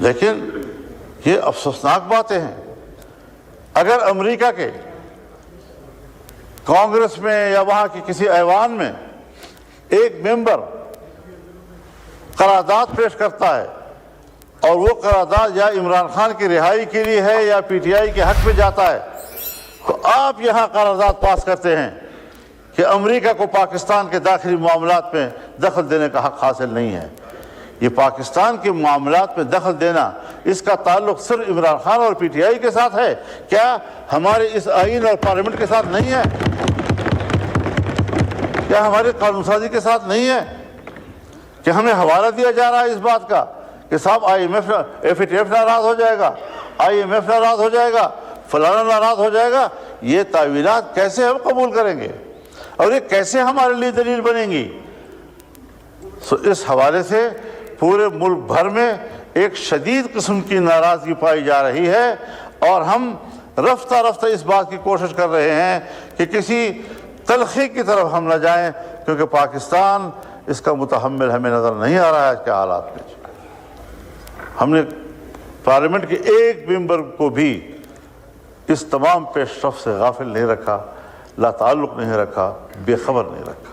لیکن یہ افسوسناک باتیں ہیں. اگر امریکہ کے کانگریس میں یا وہاں کی کسی ایوان میں ایک ممبر قرارداد پیش کرتا ہے اور وہ قرارداد یا عمران خان کی رہائی کے لیے ہے یا پی ٹی آئی کے حق میں جاتا ہے، تو آپ یہاں قرارداد پاس کرتے ہیں کہ امریکہ کو پاکستان کے داخلی معاملات میں دخل دینے کا حق حاصل نہیں ہے. یہ پاکستان کے معاملات میں دخل دینا، اس کا تعلق صرف عمران خان اور پی ٹی آئی کے ساتھ ہے، کیا ہمارے اس آئین اور پارلیمنٹ کے ساتھ نہیں ہے؟ کیا ہمارے قانون سازی کے ساتھ نہیں ہے؟ کہ ہمیں حوالہ دیا جا رہا ہے اس بات کا کہ صاحب FATF ناراض ہو جائے گا، IMF ناراض ہو جائے گا، فلانا ناراض ہو جائے گا. یہ تعویلات کیسے ہم قبول کریں گے اور یہ کیسے ہمارے لیے دلیل بنیں گی؟ اس حوالے سے پورے ملک بھر میں ایک شدید قسم کی ناراضگی پائی جا رہی ہے، اور ہم رفتہ رفتہ اس بات کی کوشش کر رہے ہیں کہ کسی تلخی کی طرف ہم نہ جائیں، کیونکہ پاکستان اس کا متحمل ہمیں نظر نہیں آ رہا ہے آج کے حالات میں. ہم نے پارلیمنٹ کے ایک ممبر کو بھی اس تمام پیش رفت سے غافل نہیں رکھا، لا تعلق نہیں رکھا، بے خبر نہیں رکھا.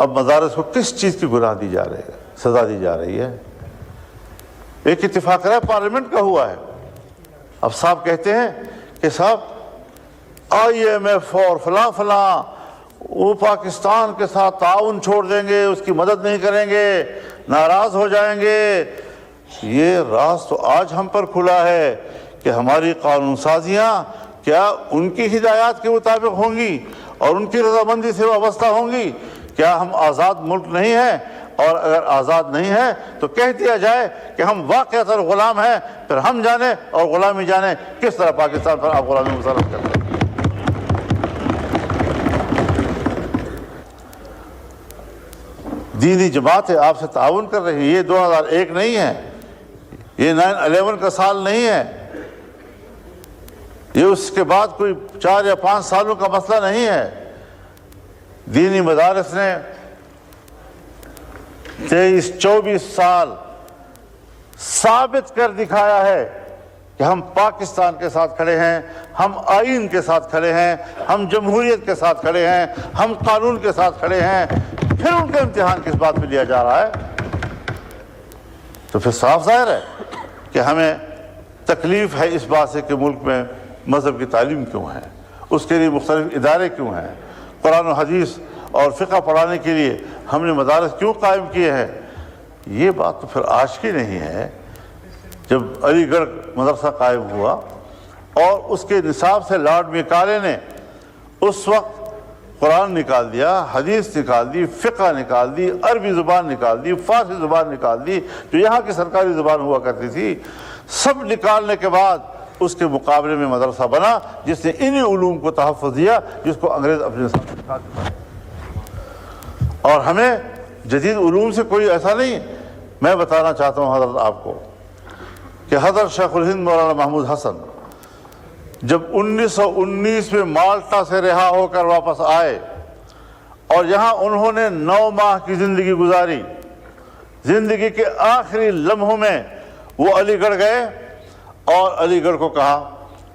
اب مدارس کو کس چیز کی گناہ دی جا رہی ہے، سزا دی جا رہی ہے؟ ایک اتفاق رائے پارلیمنٹ کا ہوا ہے. اب صاحب کہتے ہیں کہ صاحب IMF اور فلاں فلاں وہ پاکستان کے ساتھ تعاون چھوڑ دیں گے، اس کی مدد نہیں کریں گے، ناراض ہو جائیں گے. یہ راز تو آج ہم پر کھلا ہے کہ ہماری قانون سازیاں کیا ان کی ہدایات کے مطابق ہوں گی اور ان کی رضامندی سے وابستہ ہوں گی؟ کیا ہم آزاد ملک نہیں ہیں؟ اور اگر آزاد نہیں ہے تو کہہ دیا جائے کہ ہم واقعتاً غلام ہیں، پھر ہم جانیں اور غلامی جانیں کس طرح پاکستان پر آپ غلامی مسلط کرتے ہیں. دینی جماعتیں آپ سے تعاون کر رہی ہیں. یہ 2001 نہیں ہے، یہ 9/11 کا سال نہیں ہے، یہ اس کے بعد کوئی 4 یا 5 سالوں کا مسئلہ نہیں ہے. دینی مدارس نے 23-24 سال ثابت کر دکھایا ہے کہ ہم پاکستان کے ساتھ کھڑے ہیں، ہم آئین کے ساتھ کھڑے ہیں، ہم جمہوریت کے ساتھ کھڑے ہیں، ہم قانون کے ساتھ کھڑے ہیں. پھر ان کا امتحان کس بات پہ لیا جا رہا ہے؟ تو پھر صاف ظاہر ہے کہ ہمیں تکلیف ہے اس بات سے کہ ملک میں مذہب کی تعلیم کیوں ہے، اس کے لیے مختلف ادارے کیوں ہیں، قرآن و حدیث اور فقہ پڑھانے کے لیے ہم نے مدارس کیوں قائم کیے ہیں. یہ بات تو پھر آج کی نہیں ہے. جب علی گڑھ مدرسہ قائم ہوا اور اس کے نصاب سے لارڈ میکالے نے اس وقت قرآن نکال دیا، حدیث نکال دی، فقہ نکال دی، عربی زبان نکال دی، فارسی زبان نکال دی جو یہاں کی سرکاری زبان ہوا کرتی تھی، سب نکالنے کے بعد اس کے مقابلے میں مدرسہ بنا جس نے انہی علوم کو تحفظ دیا جس کو انگریز اپنے ساتھ نکال دیا. اور ہمیں جدید علوم سے کوئی ایسا نہیں. میں بتانا چاہتا ہوں حضرت آپ کو کہ حضرت شیخ الہند مولانا محمود حسن جب 1919 میں مالٹا سے رہا ہو کر واپس آئے اور یہاں انہوں نے 9 ماہ کی زندگی گزاری، زندگی کے آخری لمحوں میں وہ علی گڑھ گئے اور علی گڑھ کو کہا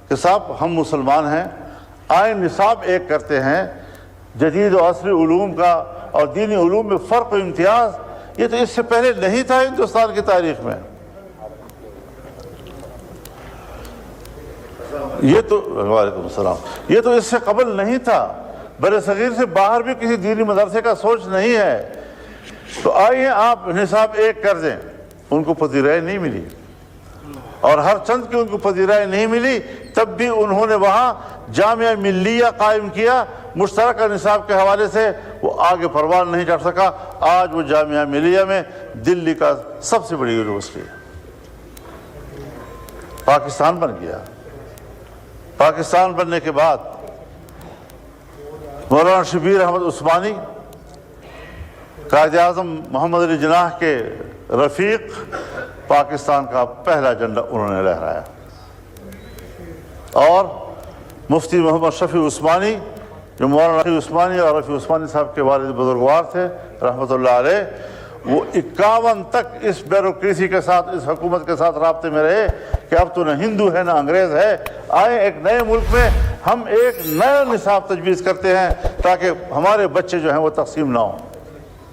کہ صاحب ہم مسلمان ہیں، آئین نصاب ایک کرتے ہیں، جدید و عصری علوم کا اور دینی علوم میں فرق و امتیاز یہ تو اس سے پہلے نہیں تھا ہندوستان کی تاریخ میں. یہ تو وعلیکم السلام، یہ تو اس سے قبل نہیں تھا. بر صغیر سے باہر بھی کسی دینی مدرسے کا سوچ نہیں ہے. تو آئیے آپ نصاب ایک کر دیں. ان کو پذیرائی نہیں ملی اور ہر چند کی ان کو پذیرائی نہیں ملی، تب بھی انہوں نے وہاں جامعہ ملیہ قائم کیا. مشترکہ نصاب کے حوالے سے وہ آگے پروان نہیں چڑھ سکا. آج وہ جامعہ ملیہ میں دلی کا سب سے بڑی یونیورسٹی ہے. پاکستان بن گیا. پاکستان بننے کے بعد مولانا شبیر احمد عثمانی قائد اعظم محمد علی جناح کے رفیق پاکستان کا پہلا جھنڈا انہوں نے لہرایا، اور مفتی محمد شفیع عثمانی جو مولانا رفیع عثمانی اور رفیع عثمانی صاحب کے والد بزرگوار تھے رحمۃ اللہ علیہ، وہ 51 تک اس بیوروکریسی کے ساتھ، اس حکومت کے ساتھ رابطے میں رہے کہ اب تو نہ ہندو ہے نہ انگریز ہے، آئے ایک نئے ملک میں ہم ایک نیا نصاب تجویز کرتے ہیں تاکہ ہمارے بچے جو ہیں وہ تقسیم نہ ہوں۔